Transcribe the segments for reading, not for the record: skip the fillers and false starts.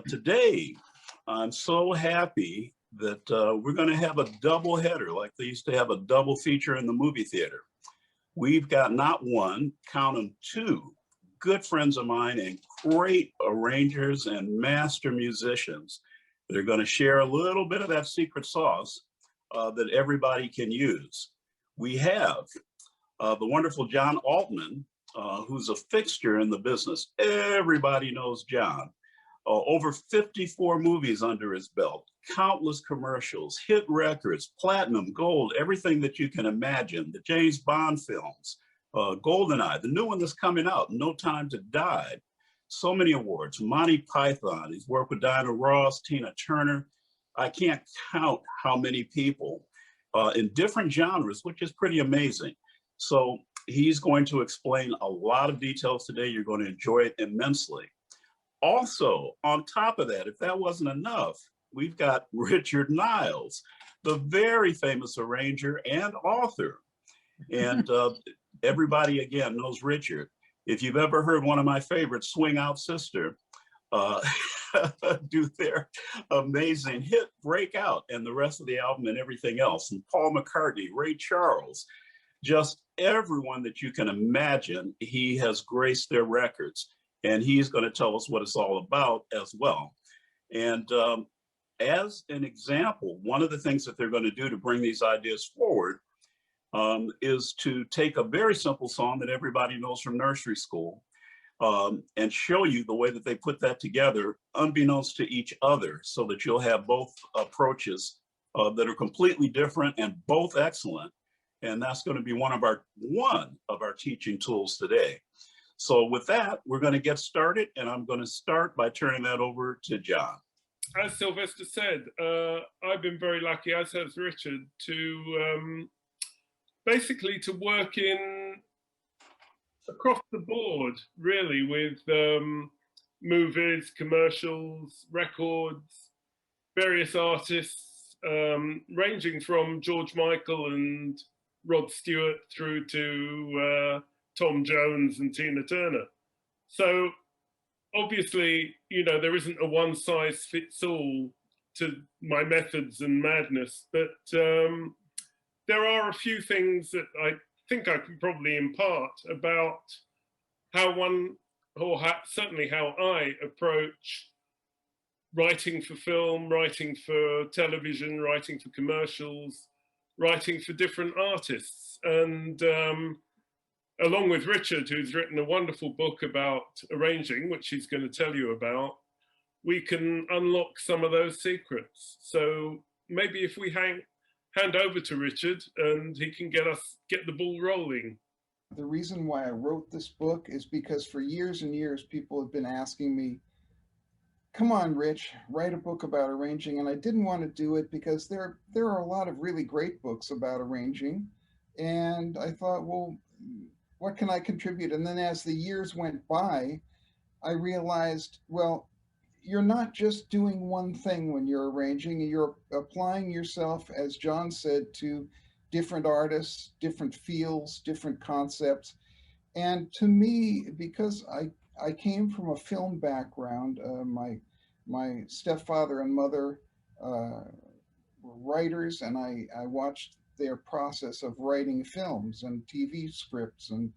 Today, I'm so happy that we're going to have a double header like they used to have a double feature in the movie theater. We've got not one, count them, two good friends of mine and great arrangers and master musicians. They're going to share a little bit of that secret sauce that everybody can use. We have the wonderful John Altman, who's a fixture in the business. Everybody knows John. Over 54 movies under his belt, countless commercials, hit records, platinum, gold, everything that you can imagine, the James Bond films, GoldenEye, the new one that's coming out, No Time to Die. So many awards, Monty Python, he's worked with Diana Ross, Tina Turner. I can't count how many people in different genres, which is pretty amazing. So he's going to explain a lot of details today. You're going to enjoy it immensely. Also, on top of that, if that wasn't enough, we've got Richard Niles, the very famous arranger and author. And everybody, again, knows Richard. If you've ever heard one of my favorites, Swing Out Sister, do their amazing hit Breakout and the rest of the album and everything else. And Paul McCartney, Ray Charles, just everyone that you can imagine, he has graced their records. And he's going to tell us what it's all about as well. And as an example, one of the things that they're going to do to bring these ideas forward is to take a very simple song that everybody knows from nursery school and show you the way that they put that together unbeknownst to each other, so that you'll have both approaches that are completely different and both excellent. And that's going to be one of our teaching tools today. So with that, we're going to get started, and I'm going to start by turning that over to John. As Sylvester said, I've been very lucky, as has Richard, to basically to work in across the board, really, with movies, commercials, records, various artists, ranging from George Michael and Rod Stewart through to Tom Jones and Tina Turner. So obviously, you know, there isn't a one size fits all to my methods and madness, but there are a few things that I think I can probably impart about how one, or certainly how I approach writing for film, writing for television, writing for commercials, writing for different artists. And along with Richard, who's written a wonderful book about arranging, which he's going to tell you about, we can unlock some of those secrets. So maybe if we hand over to Richard and he can get the ball rolling. The reason why I wrote this book is because for years and years, people have been asking me, come on, Rich, write a book about arranging. And I didn't want to do it because there are a lot of really great books about arranging. And I thought, well, what can I contribute? And then as the years went by, I realized, well, you're not just doing one thing when you're arranging, you're applying yourself, as John said, to different artists, different feels, different concepts. And to me, because I came from a film background, my stepfather and mother were writers, and I watched their process of writing films and TV scripts. And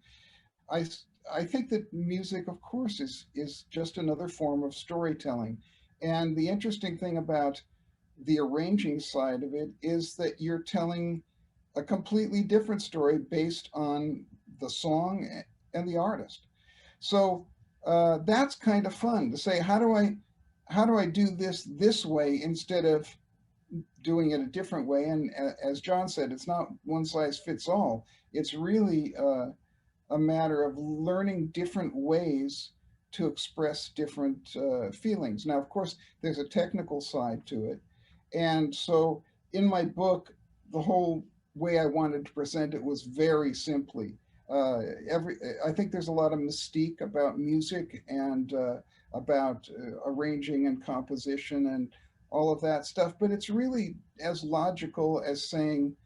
I think that music, of course, is just another form of storytelling. And the interesting thing about the arranging side of it is that you're telling a completely different story based on the song and the artist. So that's kind of fun to say, how do I do this way instead of doing it a different way? And as John said, it's not one size fits all. It's really a matter of learning different ways to express different feelings. Now, of course, there's a technical side to it. And so in my book, the whole way I wanted to present it was very simply. I think there's a lot of mystique about music and about arranging and composition and all of that stuff, but it's really as logical as saying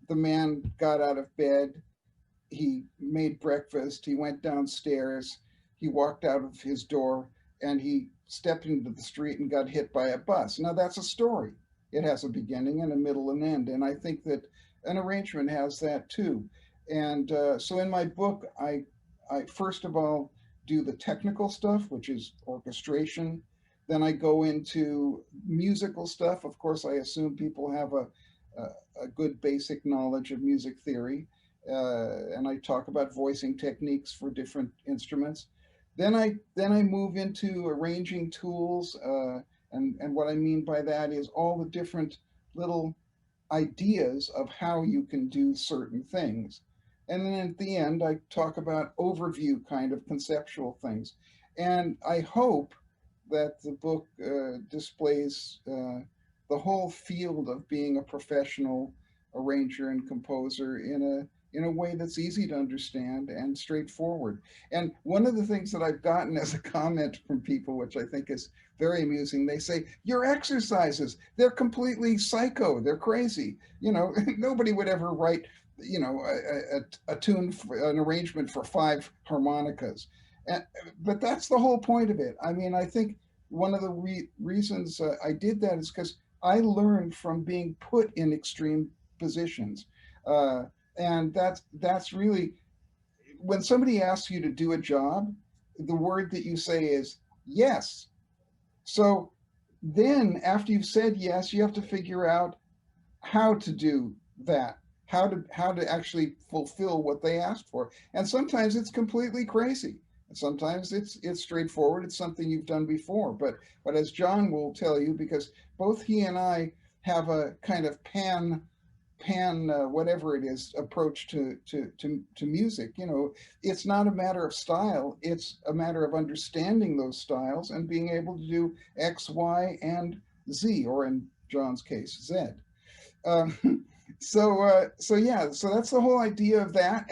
the man got out of bed, he made breakfast, he went downstairs, he walked out of his door, and he stepped into the street and got hit by a bus. Now that's a story. It has a beginning and a middle and end, and I think that an arrangement has that too. And so in my book, I first of all do the technical stuff, which is orchestration. Then I go into musical stuff. Of course, I assume people have a good basic knowledge of music theory. And I talk about voicing techniques for different instruments. Then I move into arranging tools. And what I mean by that is all the different little ideas of how you can do certain things. And then at the end, I talk about overview kind of conceptual things. And I hope that the book displays the whole field of being a professional arranger and composer in a way that's easy to understand and straightforward. And one of the things that I've gotten as a comment from people, which I think is very amusing, they say, your exercises, they're completely psycho, they're crazy. You know, nobody would ever write, you know, a tune, an arrangement for 5 harmonicas. But that's the whole point of it. I mean, I think one of the reasons I did that is because I learned from being put in extreme positions. And that's really, when somebody asks you to do a job, the word that you say is yes. So then after you've said yes, you have to figure out how to do that, how to actually fulfill what they asked for. And sometimes it's completely crazy. Sometimes it's straightforward. It's something you've done before. But as John will tell you, because both he and I have a kind of pan whatever it is approach to music. You know, it's not a matter of style. It's a matter of understanding those styles and being able to do X, Y, and Z, or in John's case, Z. So yeah, so that's the whole idea of that.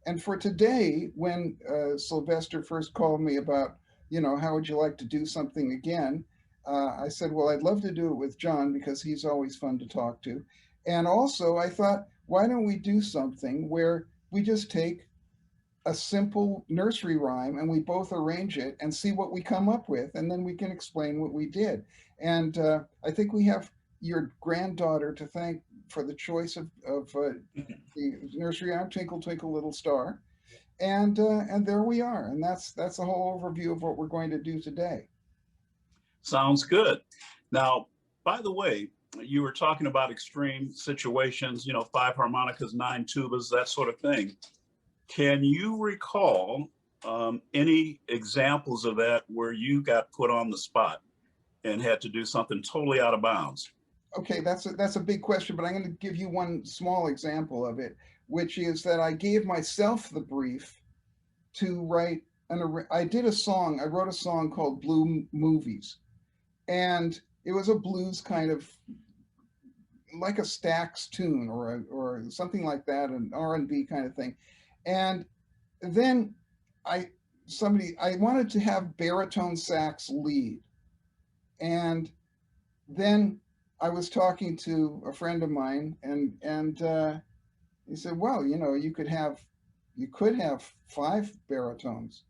And for today, when Sylvester first called me about, you know, how would you like to do something again? I said, well, I'd love to do it with John because he's always fun to talk to. And also I thought, why don't we do something where we just take a simple nursery rhyme and we both arrange it and see what we come up with, and then we can explain what we did. And I think we have your granddaughter to thank for the choice of the nursery rhyme, Twinkle Twinkle Little Star. And there we are. And that's the whole overview of what we're going to do today. Sounds good. Now, by the way, you were talking about extreme situations, you know, 5 harmonicas, 9 tubas, that sort of thing. Can you recall any examples of that where you got put on the spot and had to do something totally out of bounds? Okay, that's a big question, but I'm going to give you one small example of it, which is that I gave myself the brief to write I wrote a song called Blue Movies, and it was a blues kind of, like a Stax tune or something like that, an R&B kind of thing. And then I wanted to have baritone sax lead. And then I was talking to a friend of mine, and he said, well, you know, you could have 5 baritones.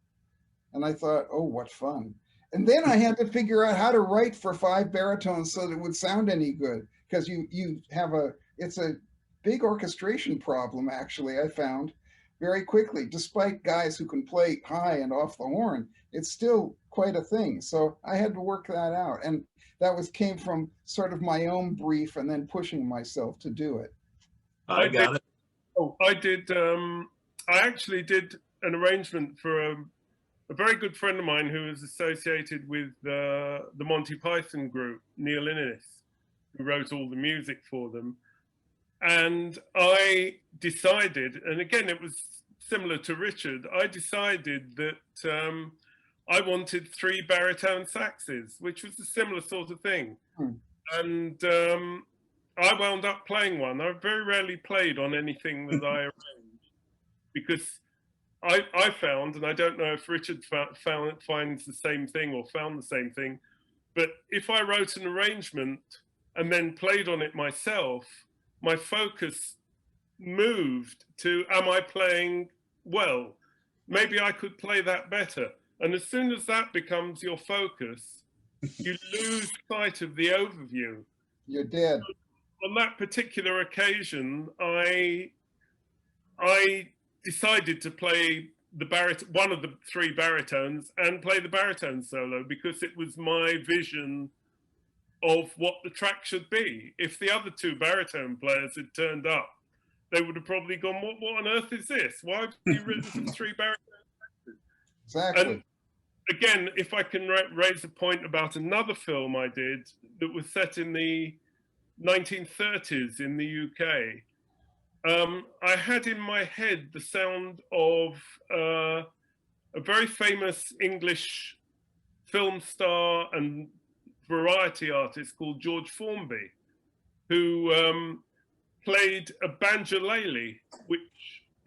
And I thought, oh, what fun. And then I had to figure out how to write for 5 baritones so that it would sound any good. Because it's a big orchestration problem, actually, I found very quickly. Despite guys who can play high and off the horn, it's still quite a thing. So I had to work that out. And that came from sort of my own brief and then pushing myself to do it. I got it. Oh, I actually did an arrangement for a very good friend of mine who is associated with the Monty Python group, Neil Innes, who wrote all the music for them. And I decided, and again, it was similar to Richard, I decided that I wanted 3 baritone saxes, which was a similar sort of thing. And I wound up playing one. I very rarely played on anything that I arranged, because I found, and I don't know if Richard finds the same thing or found the same thing, but if I wrote an arrangement and then played on it myself, my focus moved to, am I playing well? Maybe I could play that better. And as soon as that becomes your focus, you lose sight of the overview. You're dead. On that particular occasion, I decided to play one of the three baritones and play the baritone solo because it was my vision of what the track should be. If the other two baritone players had turned up, they would have probably gone, what on earth is this? Why have you written for three baritones? Exactly. And again, if I can raise a point about another film I did that was set in the 1930s in the UK, I had in my head the sound of a very famous English film star and variety artist called George Formby, who played a banjolele, which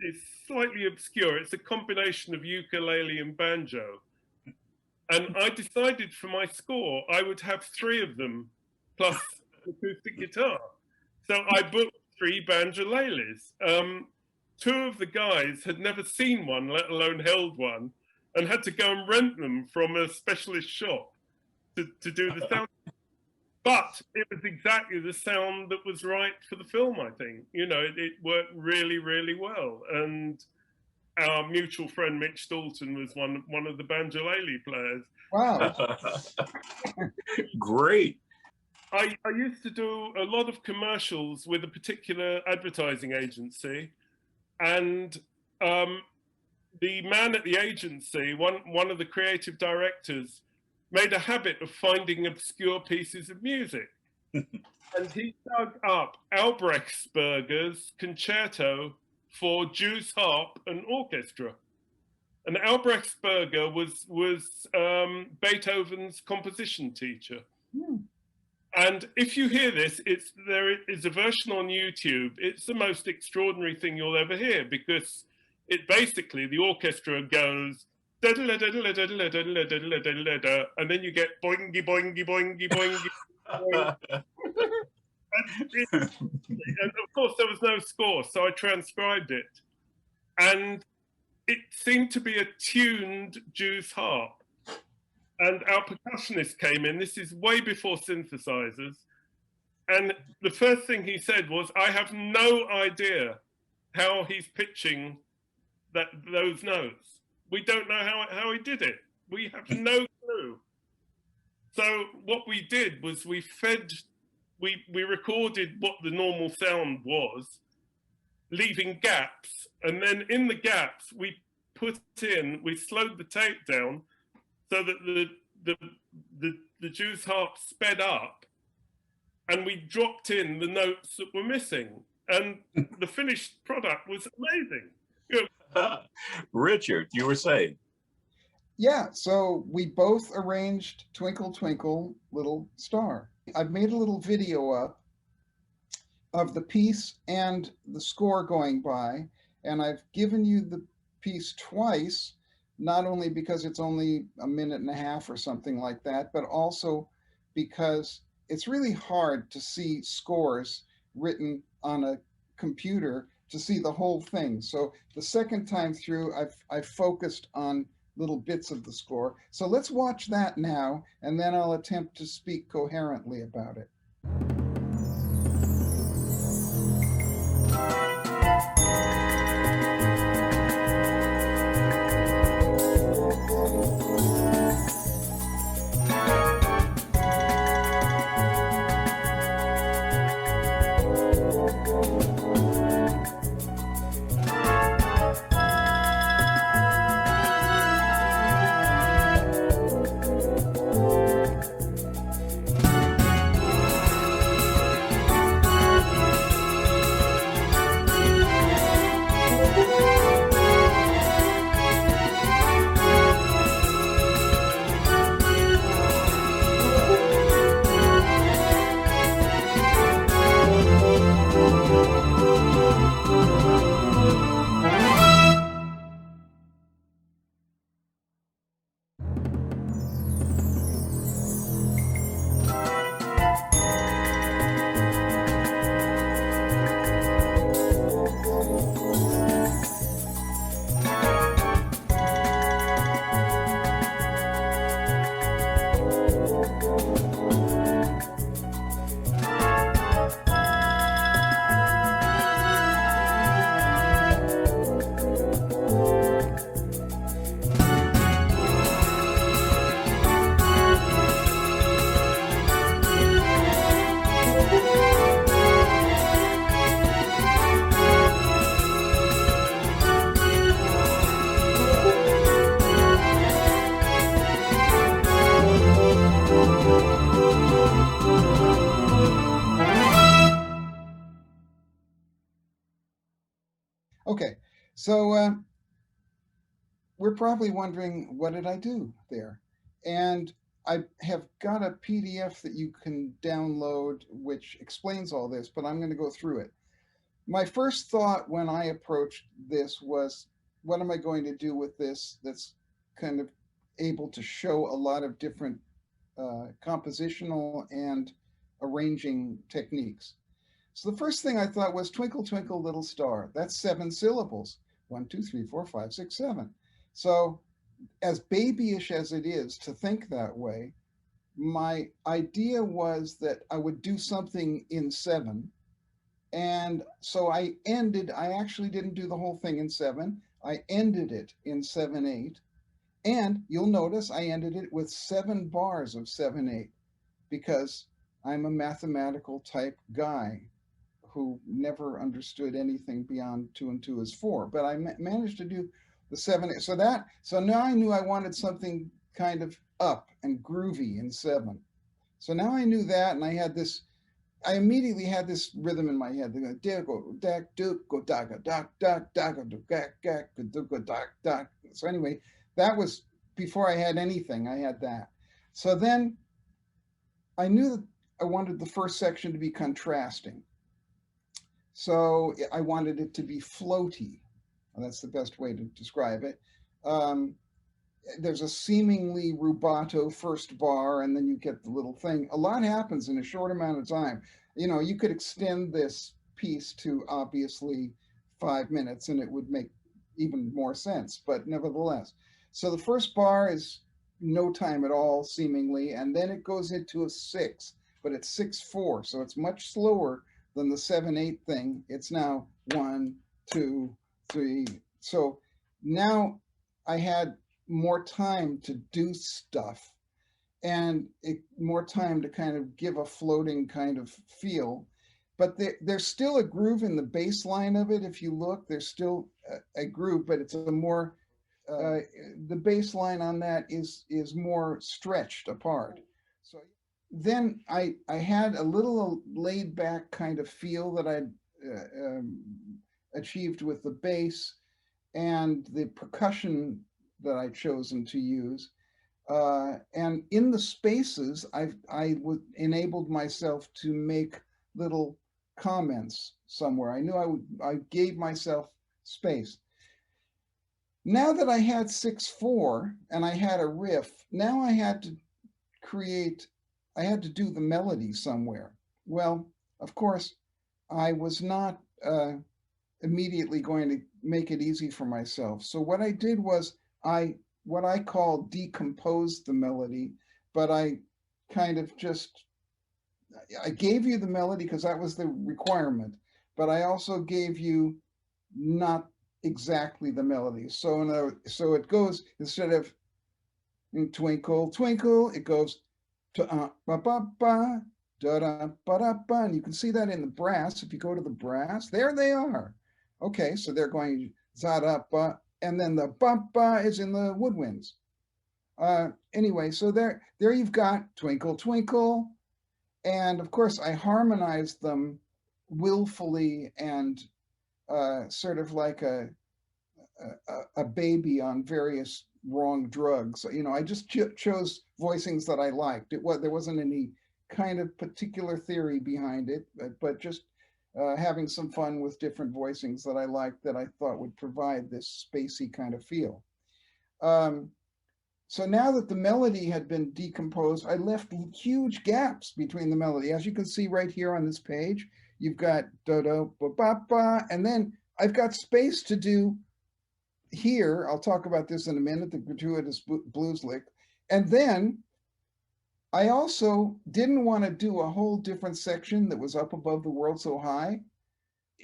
is slightly obscure. It's a combination of ukulele and banjo. And I decided for my score, I would have three of them plus acoustic guitar. So I booked three banjoleles. Two of the guys had never seen one, let alone held one, and had to go and rent them from a specialist shop to do the sound. But it was exactly the sound that was right for the film, I think. You know, it worked really, really well. And our mutual friend Mitch Dalton was one of the banjolele players. Wow. Great. I used to do a lot of commercials with a particular advertising agency, and the man at the agency, one of the creative directors, made a habit of finding obscure pieces of music. And he dug up Albrechtsberger's concerto for Jew's harp and orchestra. And Albrechtsberger was Beethoven's composition teacher. And if you hear this, there is a version on YouTube. It's the most extraordinary thing you'll ever hear, because it basically, the orchestra goes, and then you get boingy, boingy, boingy, boingy. And of course, there was no score, so I transcribed it. And it seemed to be a tuned Jew's harp. And our percussionist came in. This is way before synthesizers. And the first thing he said was, I have no idea how he's pitching those notes. We don't know how he did it. We have no clue. So what we did was we recorded what the normal sound was, leaving gaps. And then in the gaps, we slowed the tape down so that the Jew's harp sped up, and we dropped in the notes that were missing. And the finished product was amazing. You know, Richard, you were saying. Yeah, so we both arranged Twinkle Twinkle Little Star. I've made a little video up of the piece and the score going by, and I've given you the piece twice, not only because it's only a minute and a half or something like that, but also because it's really hard to see scores written on a computer to see the whole thing. So the second time through, I've focused on little bits of the score. So let's watch that now, and then I'll attempt to speak coherently about it. So we're probably wondering, what did I do there? And I have got a PDF that you can download which explains all this, but I'm going to go through it. My first thought when I approached this was, what am I going to do with this that's kind of able to show a lot of different compositional and arranging techniques? So the first thing I thought was Twinkle Twinkle Little Star. That's 7 syllables. 1, 2, 3, 4, 5, 6, 7. So as babyish as it is to think that way, my idea was that I would do something in 7. And so I actually didn't do the whole thing in 7. I ended it in 7/8. And you'll notice I ended it with 7 bars of 7/8 because I'm a mathematical type guy who never understood anything beyond 2 and 2 is 4. But I managed to do the 7/8. So now I knew I wanted something kind of up and groovy in 7. So now I knew that, and I immediately had this rhythm in my head. So anyway, that was before I had anything. I had that. So then I knew that I wanted the first section to be contrasting. So I wanted it to be floaty. That's the best way to describe it. There's a seemingly rubato first bar, and then you get the little thing. A lot happens in a short amount of time. You could extend this piece to obviously 5 minutes, and it would make even more sense, but nevertheless. So the first bar is no time at all, seemingly, and then it goes into a 6, but it's 6/4, so it's much slower than the 7/8 thing. It's now 1, 2, 3. So now I had more time to do stuff, and more time to kind of give a floating kind of feel. But there's still a groove in the bass line of it. If you look, there's still a groove, but it's a more, the bass line on that is more stretched apart. So then I had a little laid back kind of feel that I'd achieved with the bass and the percussion that I'd chosen to use. And in the spaces, I enabled myself to make little comments somewhere. I knew I gave myself space. Now that I had 6/4 and I had a riff, now I had to do the melody somewhere. Well, of course, I was not immediately going to make it easy for myself. So what I did was what I call decomposed the melody, but I kind of I gave you the melody because that was the requirement, but I also gave you not exactly the melody. So it goes, instead of twinkle, twinkle, it goes to ba ba ba, da da ba da ba, and you can see that in the brass. If you go to the brass, there they are. Okay, so they're going za da ba, and then the ba ba is in the woodwinds. Anyway, so there you've got twinkle, twinkle, and of course I harmonized them willfully and sort of like a baby on various wrong drugs. I just chose voicings that I liked. There wasn't any kind of particular theory behind it, but just having some fun with different voicings that I liked that I thought would provide this spacey kind of feel. So now that the melody had been decomposed, I left huge gaps between the melody. As you can see right here on this page, you've got do-do, ba-ba-ba, and then I've got space to do here. I'll talk about this in a minute, the gratuitous blues lick. And then I also didn't want to do a whole different section that was up above the world so high.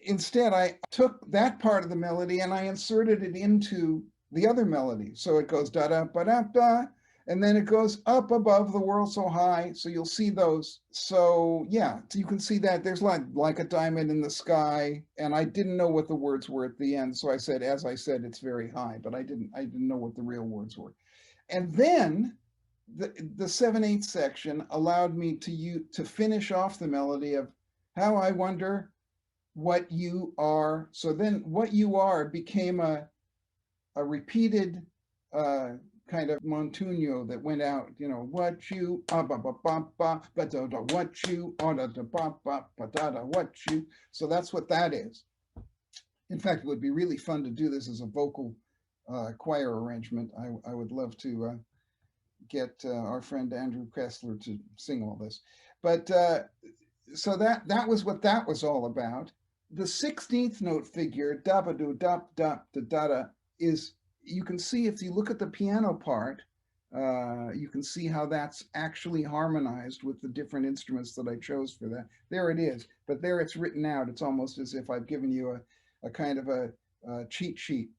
Instead, I took that part of the melody and I inserted it into the other melody. So it goes da-da-ba-da-ba, and then it goes up above the world so high. So you'll see those. So yeah, you can see that there's like a diamond in the sky, and I didn't know what the words were at the end. So I said, as I said, it's very high, but I didn't know what the real words were. And then the 7/8 section allowed me to finish off the melody of how I wonder what you are. So then what you are became a repeated kind of Montuno that went out, you know, what you are, ba ba ba ba ba da da, what you are, da da ba ba ba da da, what you. So that's what that is. In fact, it would be really fun to do this as a vocal choir arrangement. I would love to get our friend Andrew Kessler to sing all this. But so that was what that was all about. The 16th note figure, da ba do da da da da da, is, you can see if you look at the piano part, you can see how that's actually harmonized with the different instruments that I chose for that. There it is, but there it's written out. It's almost as if I've given you a kind of a cheat sheet.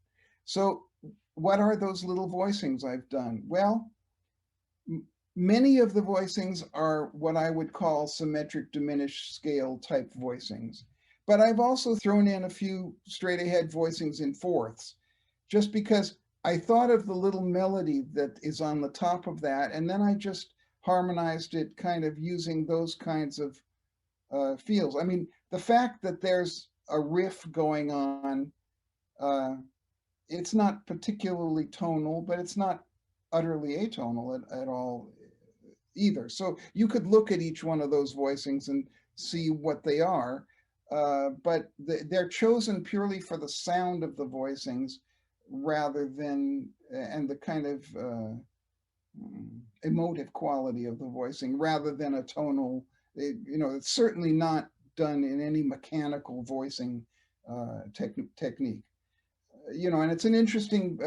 So what are those little voicings I've done? Well, many of the voicings are what I would call symmetric diminished scale type voicings, but I've also thrown in a few straight ahead voicings in fourths, just because I thought of the little melody that is on the top of that, and then I just harmonized it kind of using those kinds of feels. I mean, the fact that there's a riff going on, it's not particularly tonal, but it's not utterly atonal at all either. So you could look at each one of those voicings and see what they are, but they're chosen purely for the sound of the voicings rather than, and the kind of emotive quality of the voicing rather than a tonal, you know, it's certainly not done in any mechanical voicing technique. You know, and it's an interesting,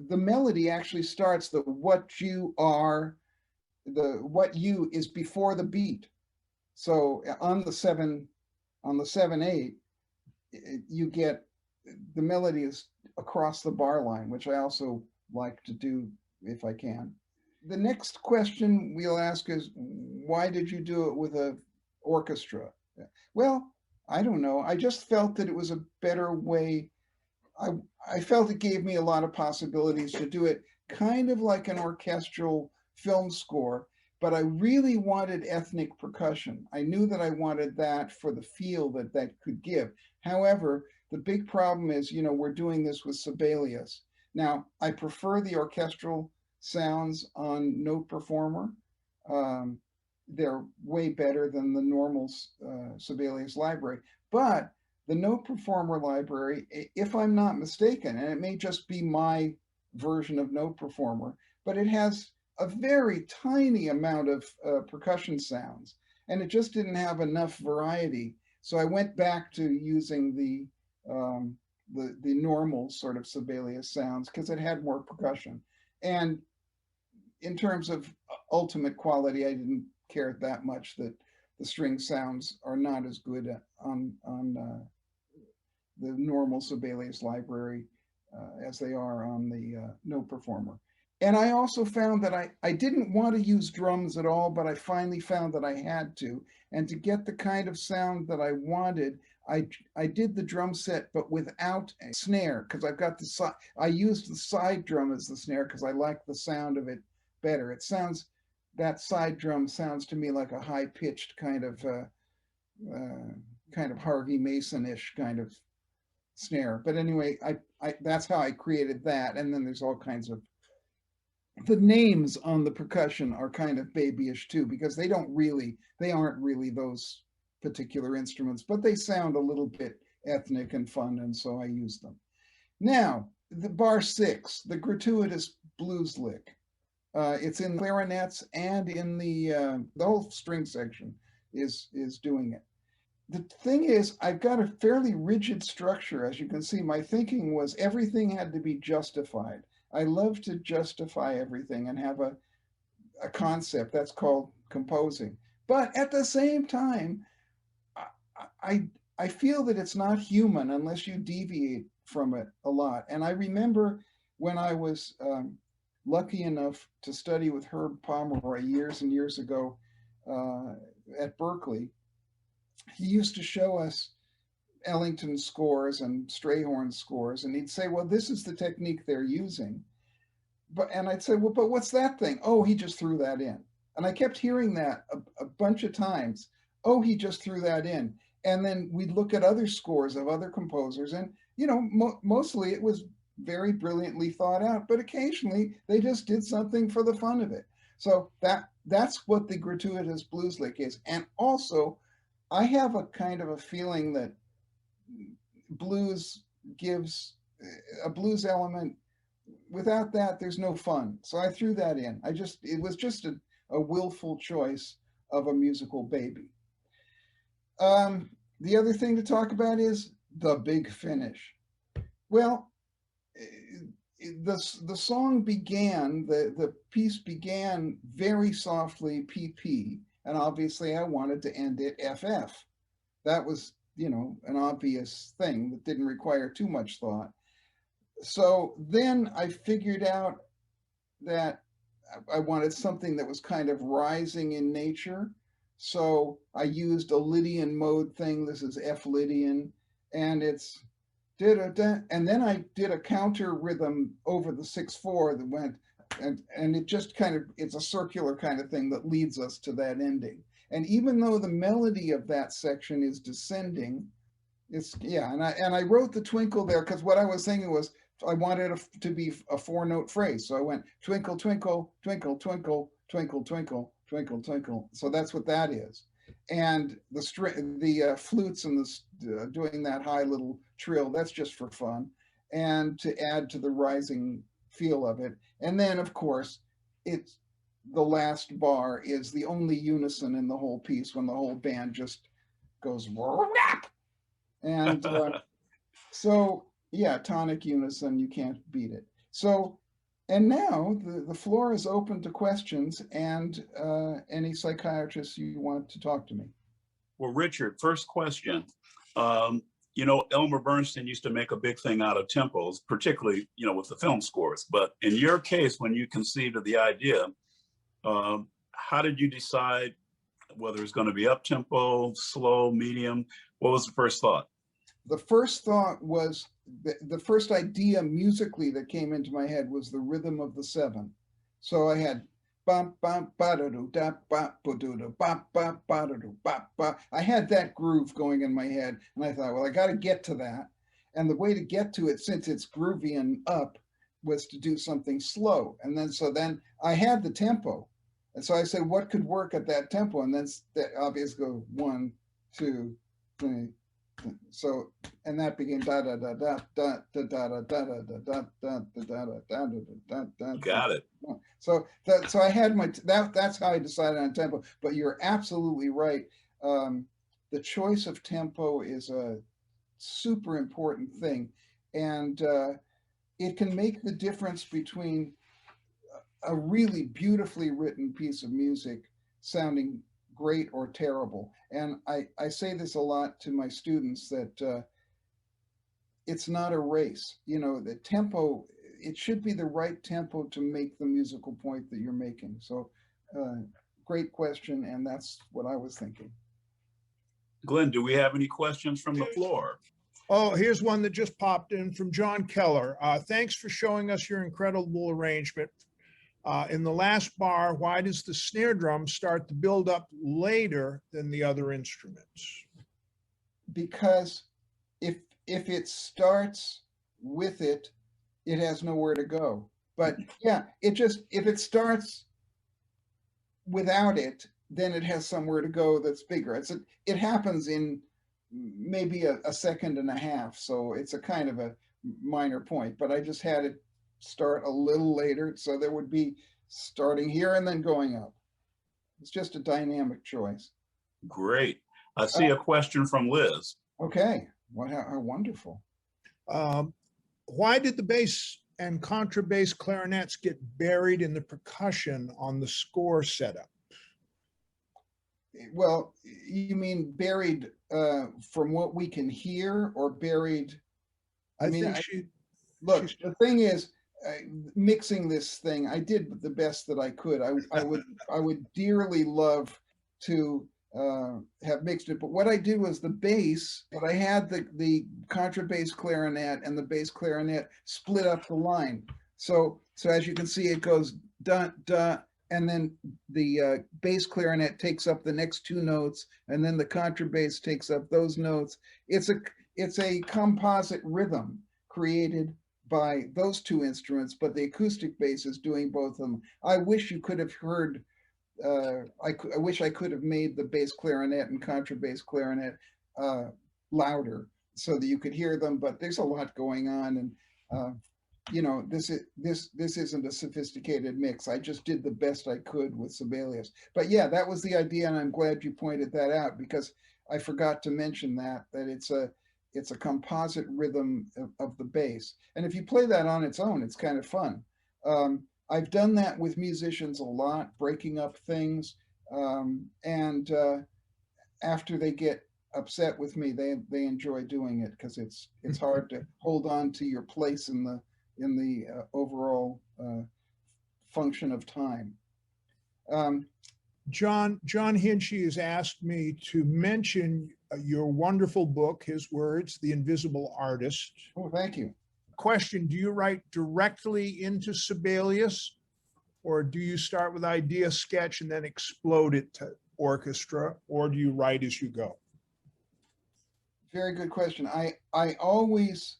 the melody actually starts the what you are, the what you is before the beat. So on the 7/8, you get, the melody is across the bar line, which I also like to do if I can. The next question we'll ask is, why did you do it with an orchestra? Well, I don't know. I just felt that it was a better way. I felt it gave me a lot of possibilities to do it kind of like an orchestral film score, but I really wanted ethnic percussion. I knew that I wanted that for the feel that that could give. However, the big problem is, you know, we're doing this with Sibelius. Now, I prefer the orchestral sounds on Note Performer. They're way better than the normal Sibelius library, but the Note Performer library, if I'm not mistaken, and it may just be my version of Note Performer, but it has a very tiny amount of percussion sounds, and it just didn't have enough variety. So I went back to using the normal sort of Sibelius sounds because it had more percussion. And in terms of ultimate quality, I didn't care that much that the string sounds are not as good on the normal Sibelius library as they are on the Note Performer. And I also found that I didn't want to use drums at all, but I finally found that I had to. And to get the kind of sound that I wanted, I did the drum set, but without a snare, because I've got I used the side drum as the snare because I like the sound of it better. It sounds, that side drum sounds to me like a high-pitched kind of Harvey Mason-ish kind of snare. But anyway, that's how I created that. And then there's all kinds of, the names on the percussion are kind of babyish too, because they aren't really those particular instruments, but they sound a little bit ethnic and fun, and so I use them. Now, the bar 6, the gratuitous blues lick. It's in clarinets and in the whole string section is doing it. The thing is, I've got a fairly rigid structure. As you can see, my thinking was everything had to be justified. I love to justify everything and have a concept. That's called composing. But at the same time, I feel that it's not human unless you deviate from it a lot. And I remember when I was lucky enough to study with Herb Pomeroy years and years ago at Berkeley, he used to show us Ellington scores and Strayhorn scores, and he'd say, well, this is the technique they're using. And I'd say, well, but what's that thing? Oh, he just threw that in. And I kept hearing that a bunch of times. Oh, he just threw that in. And then we'd look at other scores of other composers, and you know, mostly it was very brilliantly thought out, but occasionally they just did something for the fun of it. So that's what the gratuitous blues lick is. And also, I have a kind of a feeling that blues gives a blues element. Without that, there's no fun. So I threw that in. It was just a willful choice of a musical baby. The other thing to talk about is the big finish. Well, the song began, the piece began very softly PP, and obviously I wanted to end it FF. That was, you know, an obvious thing that didn't require too much thought. So then I figured out that I wanted something that was kind of rising in nature. So I used a Lydian mode thing. This is F Lydian, and it's da-da-da. And then I did a counter rhythm over the 6/4 that went, and it just kind of, it's a circular kind of thing that leads us to that ending. And even though the melody of that section is descending, it's, yeah, and I wrote the twinkle there because what I was thinking was I wanted it to be a 4-note phrase. So I went twinkle, twinkle, twinkle, twinkle, twinkle, twinkle, twinkle, twinkle. So that's what that is. And the flutes and the doing that high little trill, that's just for fun, and to add to the rising feel of it. And then, of course, it's the last bar is the only unison in the whole piece when the whole band just goes rap. And so, yeah, tonic unison, you can't beat it. So, and now the floor is open to questions and any psychiatrists you want to talk to me. Well, Richard, first question. You know, Elmer Bernstein used to make a big thing out of tempos, particularly, you know, with the film scores. But in your case, when you conceived of the idea, how did you decide whether it's going to be up tempo, slow, medium? What was the first thought? The first thought was the first idea musically that came into my head was the rhythm of the 7. So I had bum bum ba da do da ba ba do da ba ba ba da do ba ba. I had that groove going in my head, and I thought, well, I got to get to that. And the way to get to it, since it's groovy and up, was to do something slow. And then I had the tempo, and so I said, what could work at that tempo? And then obviously go 1, 2, 3. So, and that became da da da da da da da da da da da da da da da da. Got it. So I had that's how I decided on tempo. But you're absolutely right. The choice of tempo is a super important thing, and it can make the difference between a really beautifully written piece of music sounding great or terrible. And I say this a lot to my students that it's not a race. You know, the tempo, it should be the right tempo to make the musical point that you're making. So great question, and that's what I was thinking. Glenn, do we have any questions from the floor? Oh, here's one that just popped in from John Keller. Thanks for showing us your incredible arrangement. In the last bar, why does the snare drum start to build up later than the other instruments? Because if it starts with it, it has nowhere to go. But yeah, if it starts without it, then it has somewhere to go that's bigger. It happens in maybe a second and a half, so it's a kind of a minor point. But I just had it start a little later, so there would be starting here and then going up. It's just a dynamic choice. Great. I see a question from Liz. Okay, how wonderful. Why did the bass and contrabass clarinets get buried in the percussion on the score setup? Well, you mean buried from what we can hear, or buried? Look, the thing is, mixing this thing, I did the best that I could. I would dearly love to have mixed it, but what I did was the bass, but I had the contrabass clarinet and the bass clarinet split up the line. So as you can see, it goes da da, and then the bass clarinet takes up the next two notes, and then the contrabass takes up those notes. It's a composite rhythm created by those two instruments, but the acoustic bass is doing both of them. I wish you could have heard, I wish I could have made the bass clarinet and contrabass clarinet louder so that you could hear them, but there's a lot going on, and you know, this isn't a sophisticated mix. I just did the best I could with Sibelius. But yeah, that was the idea, and I'm glad you pointed that out, because I forgot to mention that it's a composite rhythm of the bass. And if you play that on its own, it's kind of fun. I've done that with musicians a lot, breaking up things, and after they get upset with me, they enjoy doing it, because it's hard to hold on to your place in the overall function of time. John Hinchy has asked me to mention your wonderful book, his words, The Invisible Artist. Oh, thank you. Question, do you write directly into Sibelius, or do you start with idea sketch and then explode it to orchestra, or do you write as you go? Very good question. I always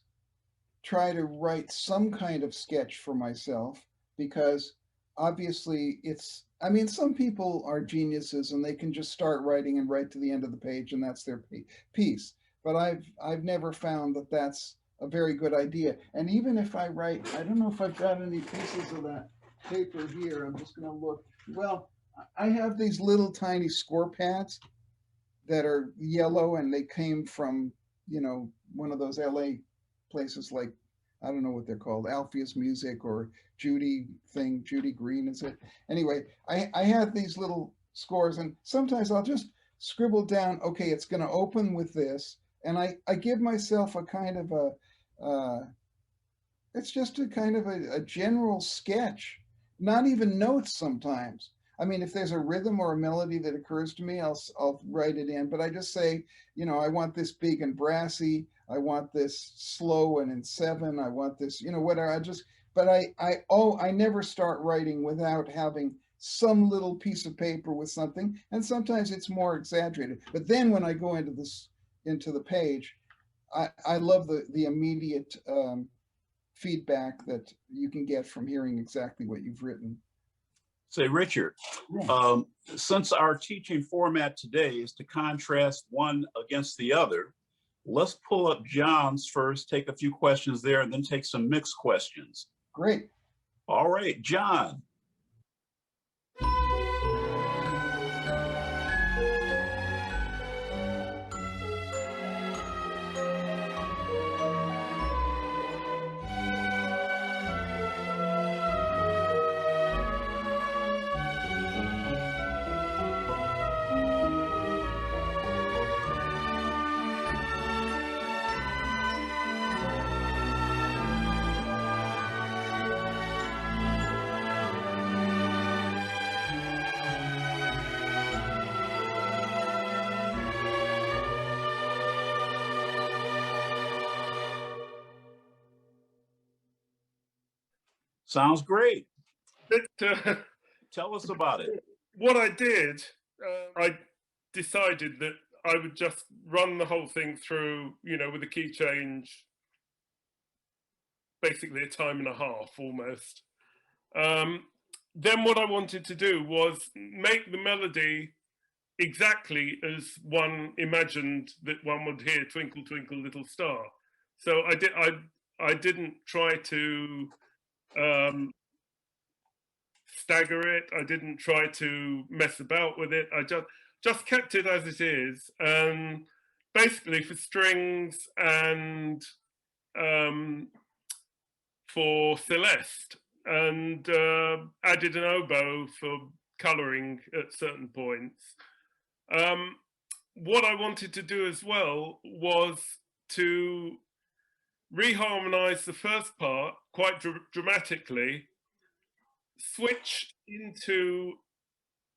try to write some kind of sketch for myself, because obviously I mean, some people are geniuses and they can just start writing and write to the end of the page and that's their piece. But I've never found that that's a very good idea. And even if I write, I don't know if I've got any pieces of that paper here. I'm just going to look. Well, I have these little tiny score pads that are yellow, and they came from, you know, one of those LA places, like, I don't know what they're called, Alpheus Music or Judy Green, is it? Anyway, I have these little scores, and sometimes I'll just scribble down, okay, it's going to open with this, and I give myself a kind of it's just a kind of a general sketch, not even notes sometimes. I mean, if there's a rhythm or a melody that occurs to me, I'll write it in, but I just say, you know, I want this big and brassy, I want this slow and in 7, I want this, you know, whatever. But I never start writing without having some little piece of paper with something, and sometimes it's more exaggerated. But then when I go into the page, I love the immediate feedback that you can get from hearing exactly what you've written. Say, Richard, Yeah. Since our teaching format today is to contrast one against the other, let's pull up John's first, take a few questions there, and then take some mixed questions. Great. All right, John. Sounds great. Tell us about it. What I did, I decided that I would just run the whole thing through, you know, with a key change, basically a time and a half almost. Then what I wanted to do was make the melody exactly as one imagined that one would hear Twinkle Twinkle Little Star. So I didn't try to stagger it. I didn't try to mess about with it. I just kept it as it is, and basically for strings and for Celeste, and added an oboe for coloring at certain points. What I wanted to do as well was to reharmonize the first part quite dramatically, switch into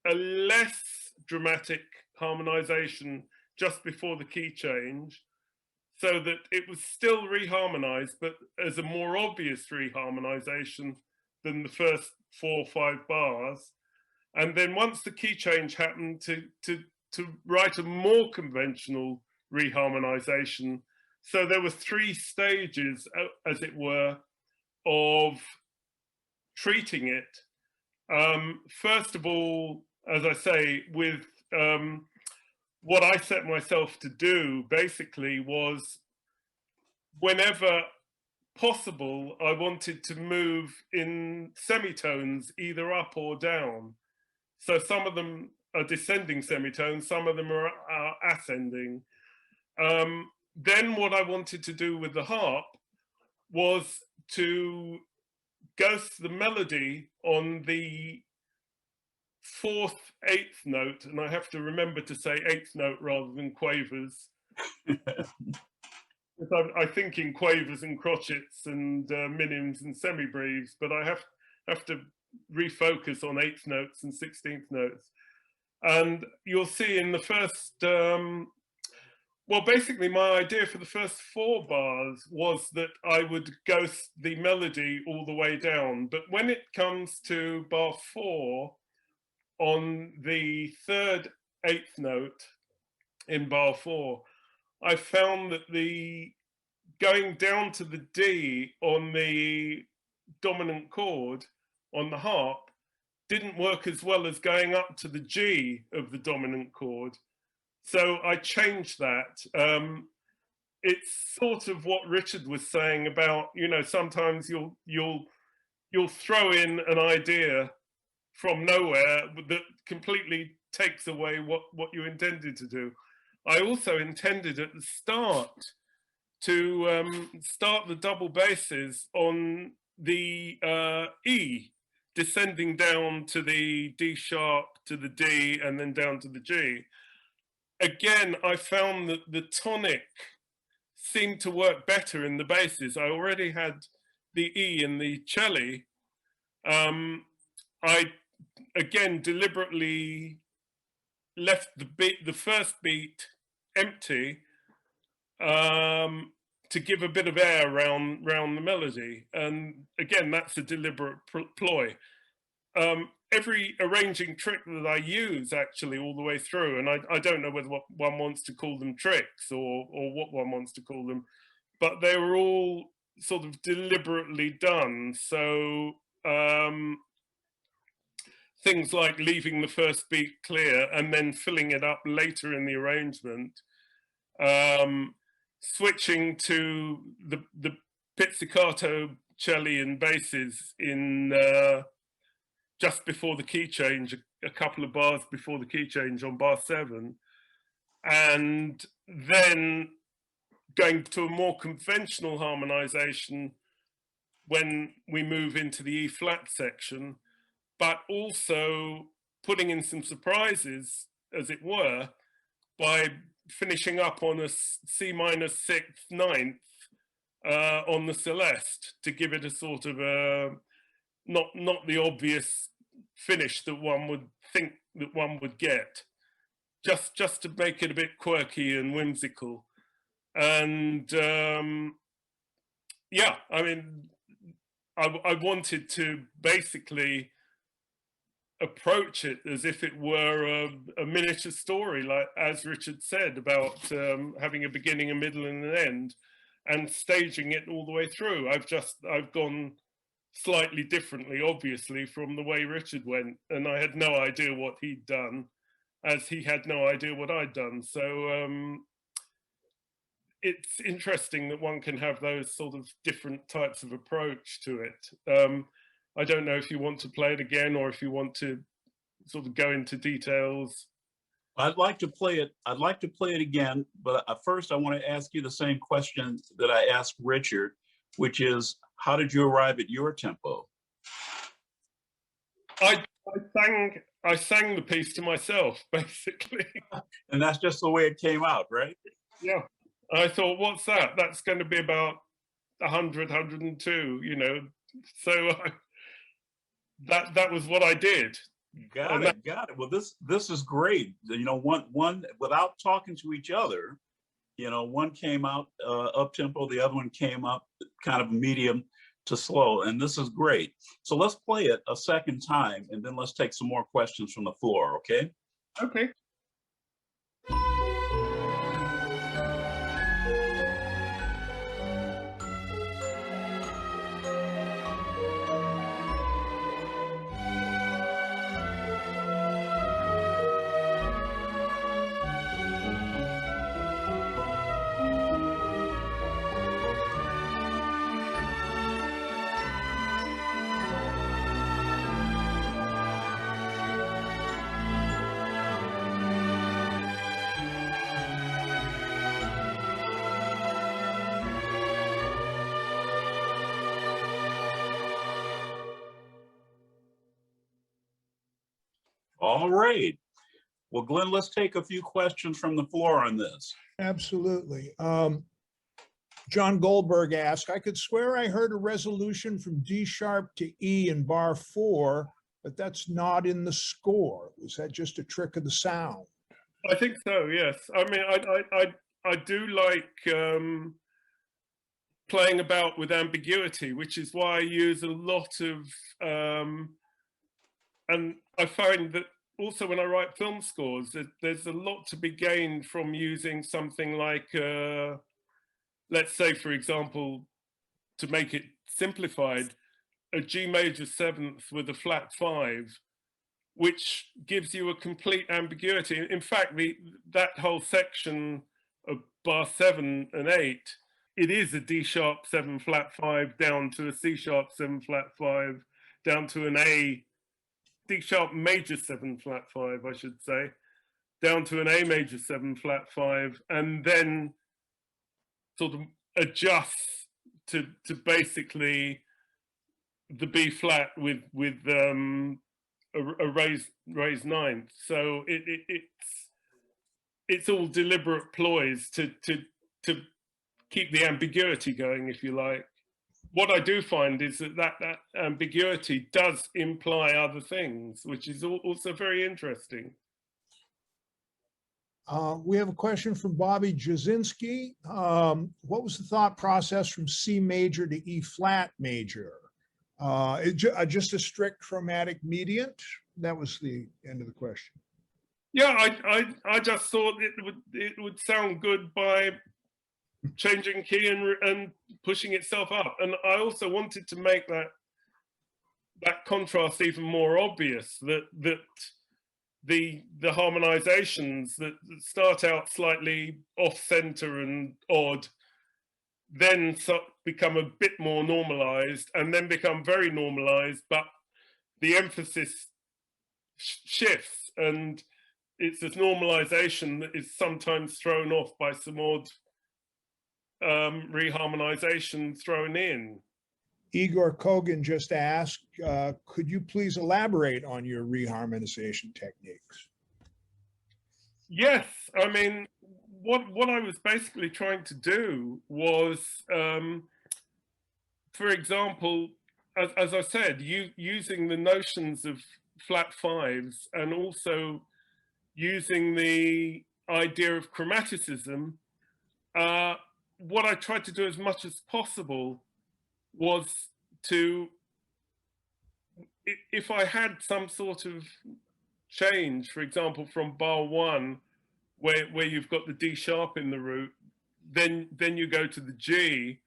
a less dramatic harmonization just before the key change, so that it was still reharmonized, but as a more obvious reharmonization than the first 4 or 5 bars. And then once the key change happened, to write a more conventional reharmonization. So there were 3 stages, as it were, of treating it. First of all, as I say, with what I set myself to do basically was, whenever possible, I wanted to move in semitones, either up or down. So some of them are descending semitones, some of them are ascending. Then what I wanted to do with the harp was to ghost the melody on the 4th, 8th note, and I have to remember to say 8th note rather than quavers. I think in quavers and crotchets and minims and semibreves, but I have to refocus on 8th notes and 16th notes. And you'll see in the first, well, basically my idea for the first 4 bars was that I would ghost the melody all the way down. But when it comes to bar 4, on the 3rd, 8th note in bar 4, I found that the going down to the D on the dominant chord on the harp didn't work as well as going up to the G of the dominant chord. So I changed that. It's sort of what Richard was saying about, you know, sometimes you'll throw in an idea from nowhere that completely takes away what you intended to do. I also intended at the start to start the double basses on the E, descending down to the D sharp, to the D, and then down to the G. Again, I found that the tonic seemed to work better in the basses. I already had the E in the cello. I again deliberately left the first beat empty to give a bit of air round the melody, and again that's a deliberate ploy. Every arranging trick that I use actually all the way through, and I don't know whether one wants to call them tricks or what one wants to call them, but they were all sort of deliberately done. So things like leaving the first beat clear and then filling it up later in the arrangement, switching to the pizzicato cello and basses in just before the key change, a couple of bars before the key change on bar 7, and then going to a more conventional harmonization when we move into the E flat section, but also putting in some surprises, as it were, by finishing up on a C minor 6th, 9th on the Celeste, to give it a sort of a not the obvious finish that one would think that one would get, just to make it a bit quirky and whimsical. And yeah, I mean, I wanted to basically approach it as if it were a miniature story, like as Richard said, about having a beginning, a middle and an end, and staging it all the way through. I've gone slightly differently, obviously, from the way Richard went, and I had no idea what he'd done, as he had no idea what I'd done. So it's interesting that one can have those sort of different types of approach to it. I don't know if you want to play it again or if you want to sort of go into details. I'd like to play it. I'd like to play it again, but first I want to ask you the same question that I asked Richard, which is, how did you arrive at your tempo? I sang the piece to myself, basically. And that's just the way it came out, right? Yeah. I thought, what's that? That's going to be about 100, 102, you know. So that was what I did. Got it. Well, this is great. You know, one without talking to each other, you know, one came out up tempo, the other one came up kind of medium. to slow, and this is great. So let's play it a second time, and then let's take some more questions from the floor, okay? Okay. All right. Well, Glenn, let's take a few questions from the floor on this. Absolutely. John Goldberg asked, I could swear I heard a resolution from D sharp to E in bar 4, but that's not in the score. Was that just a trick of the sound? I think so, yes. I mean, I do like playing about with ambiguity, which is why I use a lot of, and I find that also when I write film scores, there's a lot to be gained from using something like, let's say, for example, to make it simplified, a G major 7th with a flat 5, which gives you a complete ambiguity. In fact, that whole section of bar 7 and 8, it is a D sharp 7 flat 5 down to a C sharp 7 flat 5 down to an A, D sharp major 7 flat 5, I should say, down to an A major 7 flat 5, and then sort of adjusts to basically the B flat with a raised ninth. So it's all deliberate ploys to keep the ambiguity going, if you like. What I do find is that ambiguity does imply other things, which is also very interesting. We have a question from Bobby Jasinski. What was the thought process from C major to E flat major? Just a strict chromatic mediant? That was the end of the question. Yeah, I just thought it would sound good by changing key and pushing itself up. And I also wanted to make that contrast even more obvious, that the harmonizations that start out slightly off center and odd, then become a bit more normalized and then become very normalized, but the emphasis shifts, and it's this normalization that is sometimes thrown off by some odd reharmonization thrown in. Igor Kogan just asked, could you please elaborate on your reharmonization techniques? Yes, I mean, what I was basically trying to do was, for example, as I said, using the notions of flat 5s and also using the idea of chromaticism, what I tried to do as much as possible was to, if I had some sort of change, for example, from bar 1, where you've got the D sharp in the root, then you go to the G,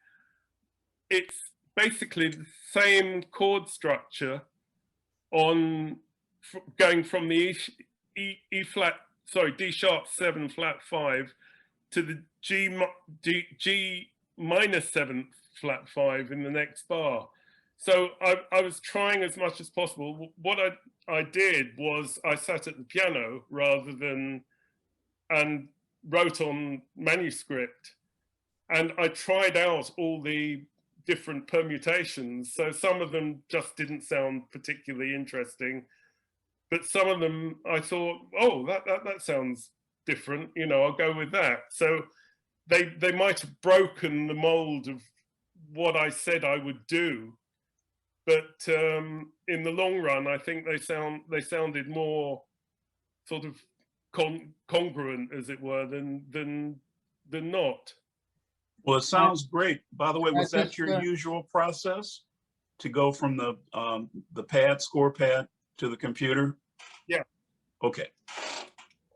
it's basically the same chord structure on going from the D sharp 7 flat 5 to the G minus 7th flat 5 in the next bar. So I was trying as much as possible. What I did was I sat at the piano rather than, and wrote on manuscript, and I tried out all the different permutations. So some of them just didn't sound particularly interesting, but some of them I thought, oh, that sounds different, you know, I'll go with that. So they might have broken the mold of what I said I would do, but in the long run, I think they sounded more sort of congruent, as it were, than not. Well, it sounds great. By the way, was that your usual process? to go from the pad, score pad, to the computer? Yeah. Okay.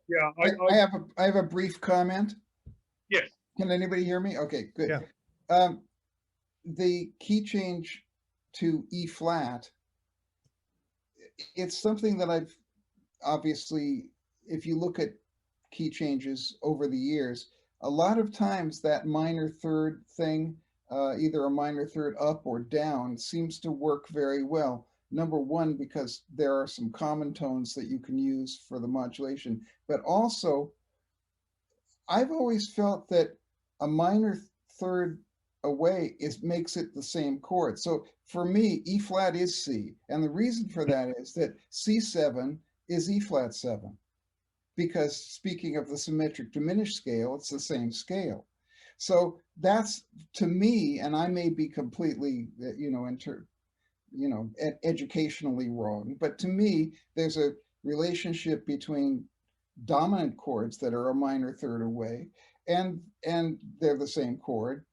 Yeah. I have a brief comment. Yes. Can anybody hear me? Okay, good. Yeah. The key change to E flat, it's something that I've obviously, if you look at key changes over the years, a lot of times that minor third thing, either a minor third up or down, seems to work very well. Number one, because there are some common tones that you can use for the modulation, but also I've always felt that a minor third away makes it the same chord. So for me, E flat is C. And the reason for that is that C7 is E flat 7. Because speaking of the symmetric diminished scale, it's the same scale. So that's, to me, and I may be completely, educationally wrong, but to me, there's a relationship between dominant chords that are a minor third away, and they're the same chord.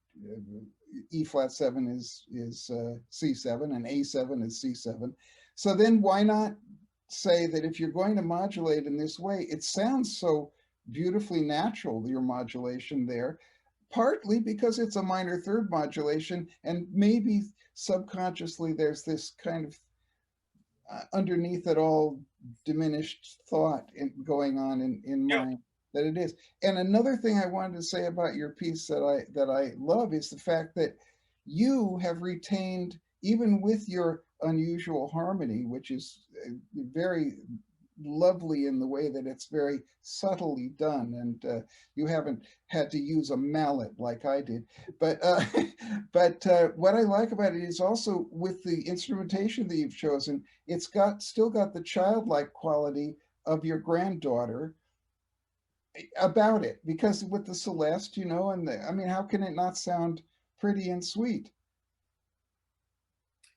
E flat 7 is C7, and A7 is C7. So then why not say that if you're going to modulate in this way, it sounds so beautifully natural, your modulation there, partly because it's a minor third modulation, and maybe subconsciously there's this kind of underneath it all diminished thought going on in mind that it is. And another thing I wanted to say about your piece that I love is the fact that you have retained, even with your unusual harmony, which is very lovely in the way that it's very subtly done, and you haven't had to use a mallet like I did. But what I like about it is also with the instrumentation that you've chosen, it's still got the childlike quality of your granddaughter about it, because with the Celeste, and how can it not sound pretty and sweet?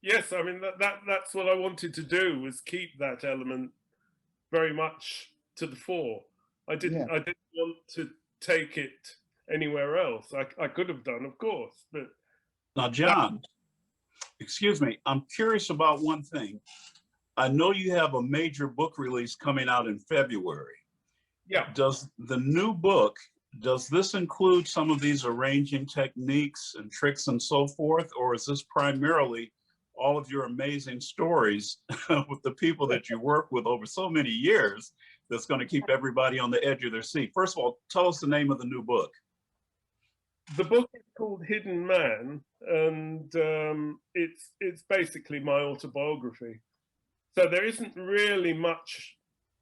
Yes, I mean that's what I wanted to do, was keep that element very much to the fore. I didn't want to take it anywhere else. I could have done, of course, but now, John, excuse me, I'm curious about one thing. I know you have a major book release coming out in February. Yeah. Does the new book, does this include some of these arranging techniques and tricks and so forth, or is this primarily all of your amazing stories with the people that you work with over so many years that's going to keep everybody on the edge of their seat? First of all, tell us the name of the new book. The book is called Hidden Man, and it's basically my autobiography. So there isn't really much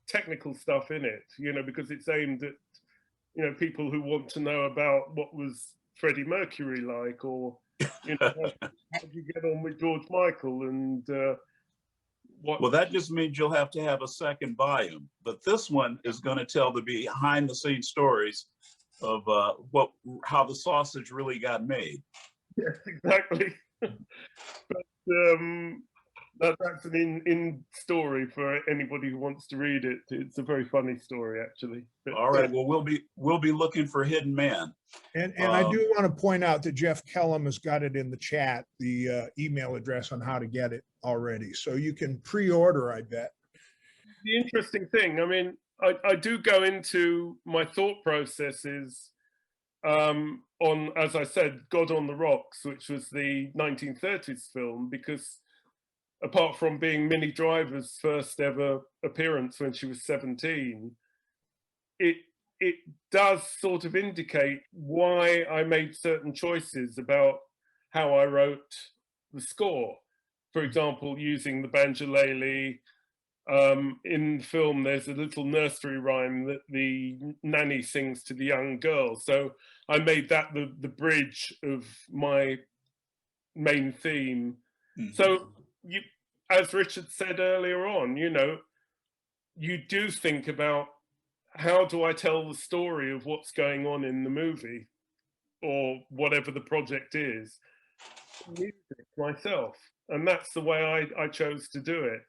technical stuff in it, because it's aimed at people who want to know about what was Freddie Mercury like, or how did you get on with George Michael, and what. Well, that just means you'll have to have a second volume, but this one is going to tell the behind the scenes stories of how the sausage really got made. Yes, exactly. But that's an in story for anybody who wants to read it. It's a very funny story, actually. But, all right. Well, we'll be looking for Hidden Man. And I do want to point out that Jeff Kellum has got it in the chat, the email address on how to get it already. So you can pre-order, I bet. The interesting thing, I do go into my thought processes on, as I said, God on the Rocks, which was the 1930s film, because apart from being Minnie Driver's first ever appearance when she was 17, it does sort of indicate why I made certain choices about how I wrote the score. For example, using the banjolele. In the film, there's a little nursery rhyme that the nanny sings to the young girl. So I made that the bridge of my main theme. Mm-hmm. So as Richard said earlier on, you do think about, how do I tell the story of what's going on in the movie or whatever the project is? Music myself. And that's the way I chose to do it.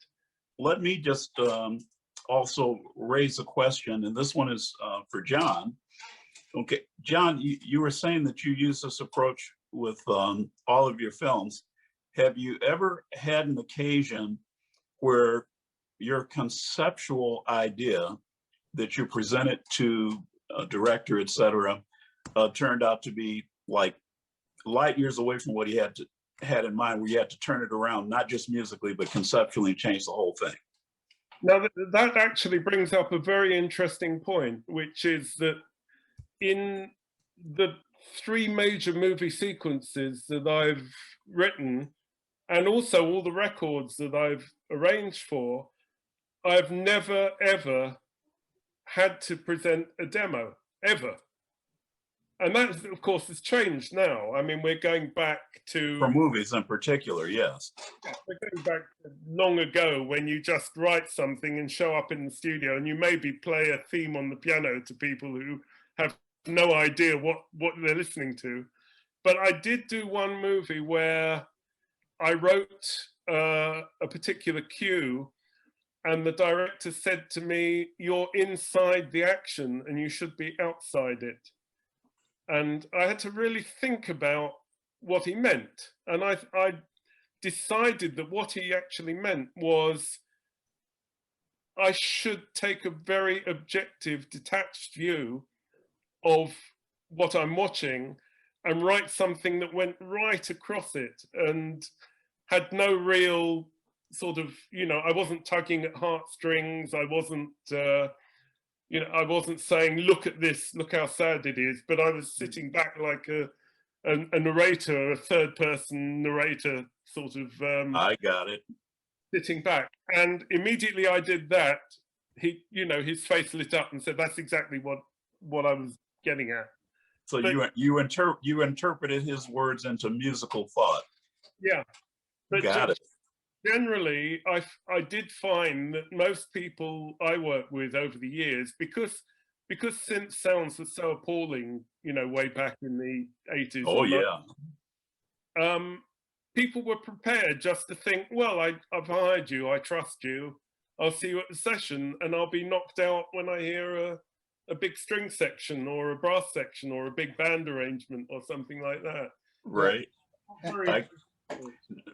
Let me just also raise a question, and this one is for John. Okay, John, you were saying that you use this approach with all of your films. have you ever had an occasion where your conceptual idea that you presented to a director, et cetera, turned out to be like light years away from what he had in mind, where you had to turn it around, not just musically, but conceptually, and change the whole thing? Now, that actually brings up a very interesting point, which is that in the 3 major movie sequences that I've written, and also all the records that I've arranged for, I've never, ever had to present a demo, ever. And that, of course, has changed now. I mean, we're going back to... For movies in particular, yes. We're going back to long ago when you just write something and show up in the studio and you maybe play a theme on the piano to people who have no idea what they're listening to. But I did do one movie where I wrote a particular cue, and the director said to me, "You're inside the action and you should be outside it." And I had to really think about what he meant. And I decided that what he actually meant was I should take a very objective, detached view of what I'm watching and write something that went right across it and had no real sort of, you know, I wasn't tugging at heartstrings. I wasn't, you know, I wasn't saying, look at this, look how sad it is. But I was sitting back like a narrator, a third person narrator sort of. I got it. Sitting back. And immediately I did that, he, you know, his face lit up and said, that's exactly what I was getting at. So but, you interpreted his words into musical thought. Yeah. But got it. Generally, I did find that most people I worked with over the years, because synth sounds were so appalling, you know, way back in the 80s. Oh, yeah. People were prepared just to think, well, I've hired you, I trust you, I'll see you at the session, and I'll be knocked out when I hear a big string section or a brass section or a big band arrangement or something like that. Right.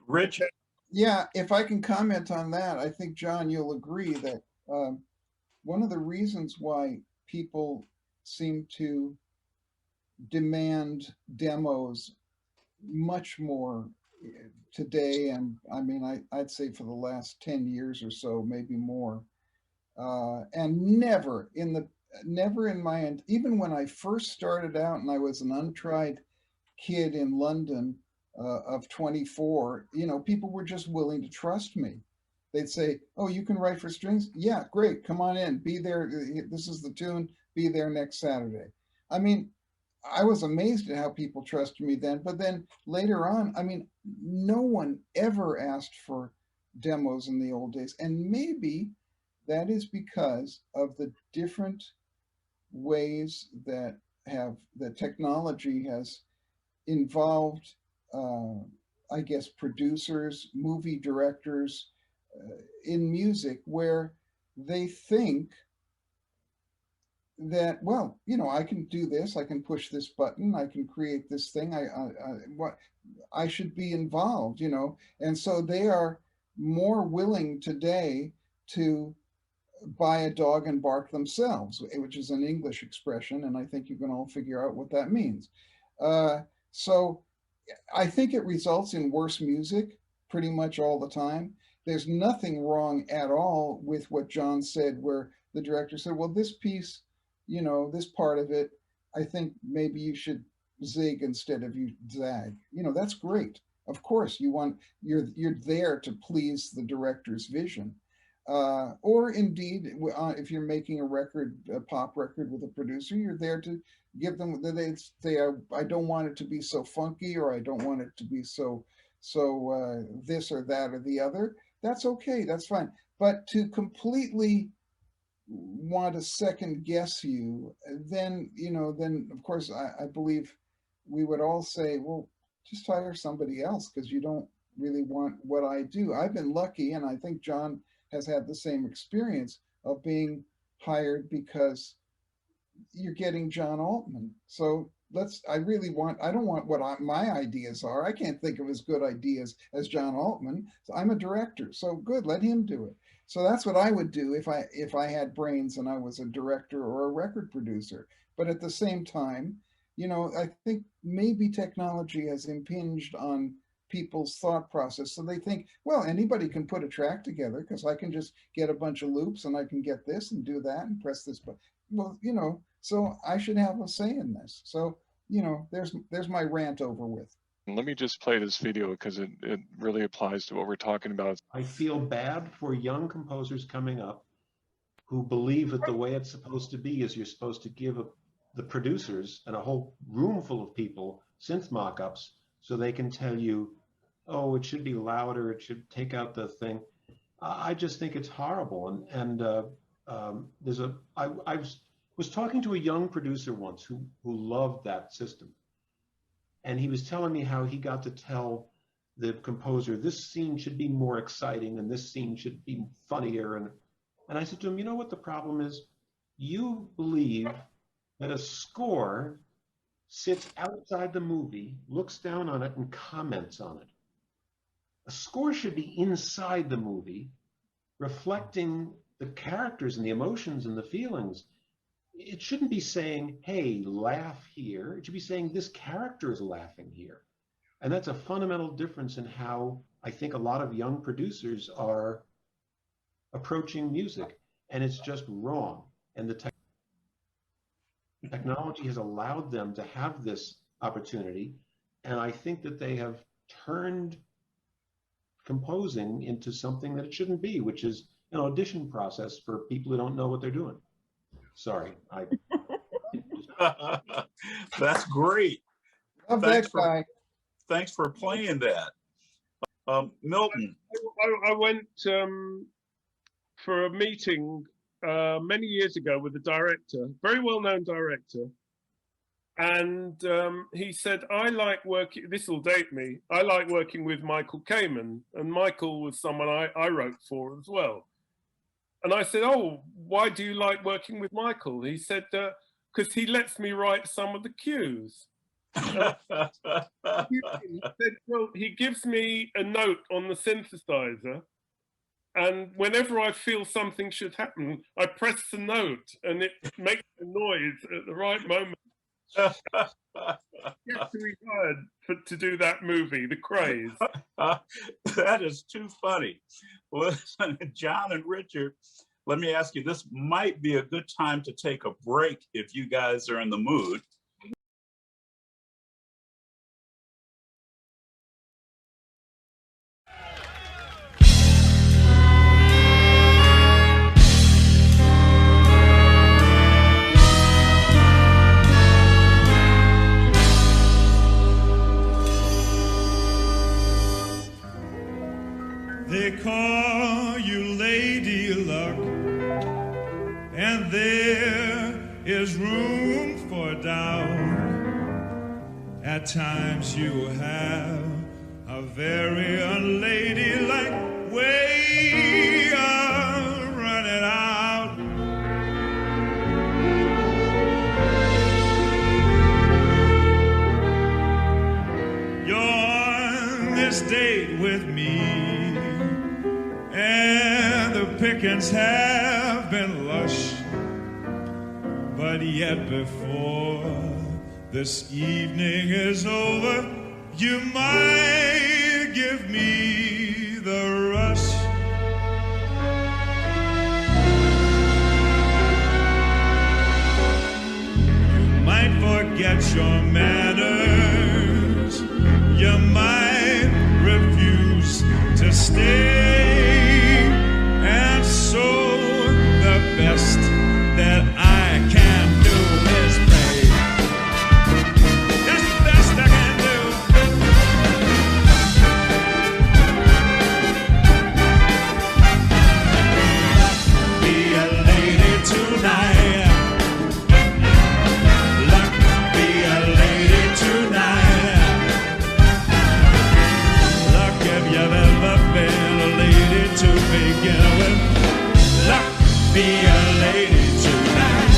Rich? Yeah, if I can comment on that, I think, John, you'll agree that one of the reasons why people seem to demand demos much more today, and I mean, I'd say for the last 10 years or so, maybe more, and never in my end, even when I first started out and I was an untried kid in London, of 24, you know, people were just willing to trust me. They'd say, oh, you can write for strings? Yeah, great, come on in, be there, this is the tune, be there next Saturday. I mean, I was amazed at how people trusted me then, but then later on, I mean, no one ever asked for demos in the old days. And maybe that is because of the different ways that technology has involved I guess producers, movie directors in music, where they think that, well, you know, I can do this, I can push this button, I can create this thing, I should be involved, you know, and so they are more willing today to buy a dog and bark themselves, which is an English expression, and I think you can all figure out what that means. So I think it results in worse music pretty much all the time. There's nothing wrong at all with what John said, where the director said, well, this piece, you know, this part of it, I think maybe you should zig instead of you zag. You know, that's great. Of course, you're there to please the director's vision. Or indeed, if you're making a pop record with a producer, you're there to give them, they say, I don't want it to be so funky, or I don't want it to be so this or that or the other. That's okay, that's fine. But to completely want to second guess you, then, you know, then of course, I believe we would all say, well, just hire somebody else, because you don't really want what I do. I've been lucky, and I think John has had the same experience of being hired because you're getting John Altman. So I really want, I don't want what my ideas are. I can't think of as good ideas as John Altman. So I'm a director. So good, let him do it. So that's what I would do if I had brains and I was a director or a record producer. But at the same time, I think maybe technology has impinged on people's thought process. So they think, well, anybody can put a track together because I can just get a bunch of loops and I can get this and do that and press this button. Well, so I should have a say in this. So, there's my rant over with. Let me just play this video because it really applies to what we're talking about. I feel bad for young composers coming up who believe that the way it's supposed to be is you're supposed to give the producers and a whole room full of people synth mock-ups so they can tell you, oh, it should be louder, it should take out the thing. I just think it's horrible. I was talking to a young producer once who loved that system. And he was telling me how he got to tell the composer, this scene should be more exciting and this scene should be funnier. And I said to him, you know what the problem is? You believe that a score sits outside the movie, looks down on it, and comments on it. A score should be inside the movie, reflecting the characters and the emotions and the feelings. It shouldn't be saying, hey, laugh here. It should be saying, this character is laughing here. And that's a fundamental difference in how I think a lot of young producers are approaching music. And it's just wrong. And the technology has allowed them to have this opportunity. And I think that they have turned composing into something that it shouldn't be, which is an audition process for people who don't know what they're doing. Sorry. That's great. Love that guy. Thanks for playing that. Milton. I went for a meeting many years ago with a director, very well-known director. And he said, I like working, this will date me, I like working with Michael Kamen. And Michael was someone I wrote for as well. And I said, oh, why do you like working with Michael? He said, because he lets me write some of the cues. He said, well, he gives me a note on the synthesizer. And whenever I feel something should happen, I press the note and it makes a noise at the right moment. You have to be hired to do that movie, The Craze. That is too funny. Listen, John and Richard, let me ask you, this might be a good time to take a break if you guys are in the mood. They call you Lady Luck, and there is room for doubt. At times you have a very unladylike way of running out. You're on this date with me, and the pickings have been lush, but yet before this evening is over, you might give me the rush. You might forget your manners, you might refuse to stay, and so the best that I can do is pray. That's the best I can do. Be a lady tonight. Luck, be a lady tonight. Luck, if you've ever been a lady to begin with. Luck, be a lady tonight.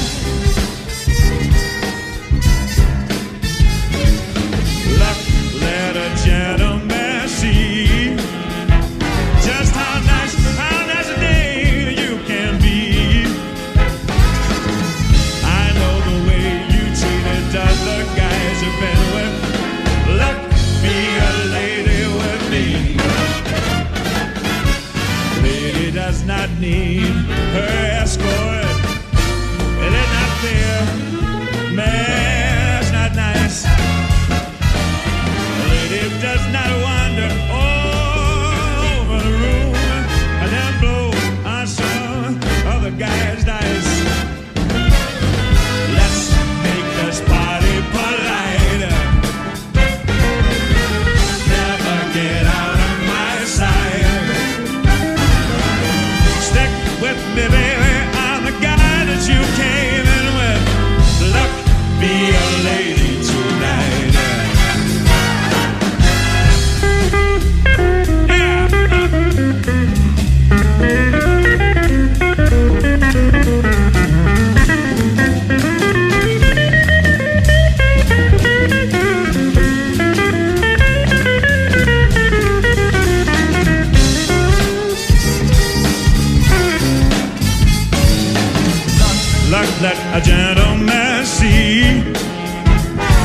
luck, let a gentleman see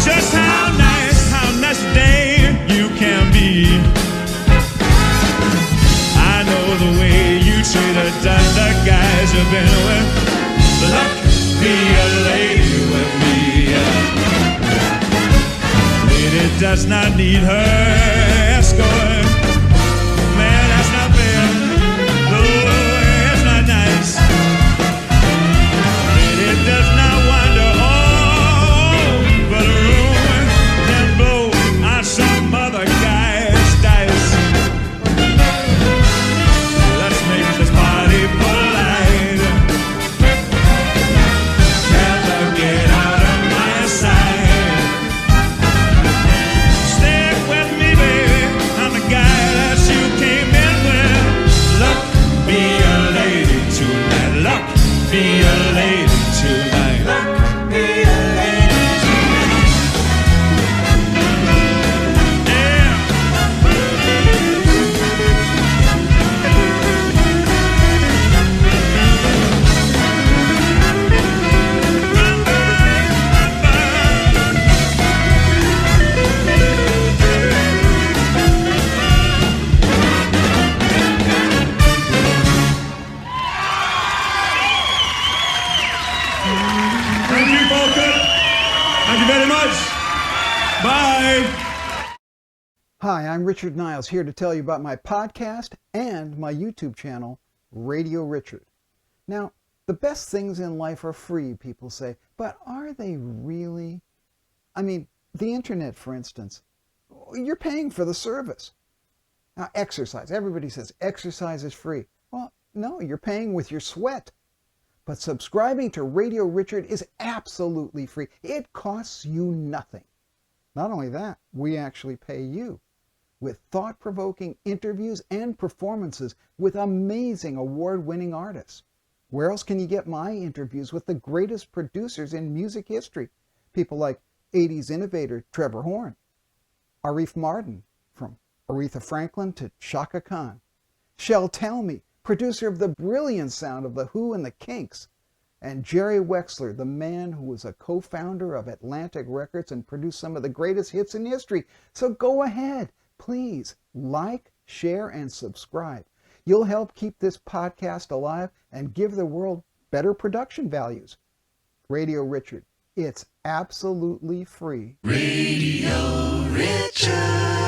just how nice a day you can be. I know the way you treat a other guys you've been with. Luck, be a lady with me. Lady does not need her escort. Man, that's not fair. No, it's not nice. Lady does not wander all over the room and blow on some other guy's dice. Let's make this party polite. Never get out of my sight. Stick with me, baby. I'm the guy that you came in with. Luck, be a lady tonight. Luck, be a lady tonight. Luck, be a lady tonight. Yeah. Thank you, Volker. Thank you very much. Bye. Hi, I'm Richard Niles, here to tell you about my podcast and my YouTube channel, Radio Richard. Now, the best things in life are free, people say, but are they really? I mean, the internet, for instance, you're paying for the service. Now, exercise. Everybody says exercise is free. Well, no, you're paying with your sweat. But subscribing to Radio Richard is absolutely free. It costs you nothing. Not only that, we actually pay you with thought-provoking interviews and performances with amazing award-winning artists. Where else can you get my interviews with the greatest producers in music history? People like 80s innovator Trevor Horn, Arif Mardin, from Aretha Franklin to Chaka Khan, Shel Talmy, producer of the brilliant sound of The Who and the Kinks, and Jerry Wexler, the man who was a co-founder of Atlantic Records and produced some of the greatest hits in history. So go ahead, please like, share, and subscribe. You'll help keep this podcast alive and give the world better production values. Radio Richard, it's absolutely free. Radio Richard.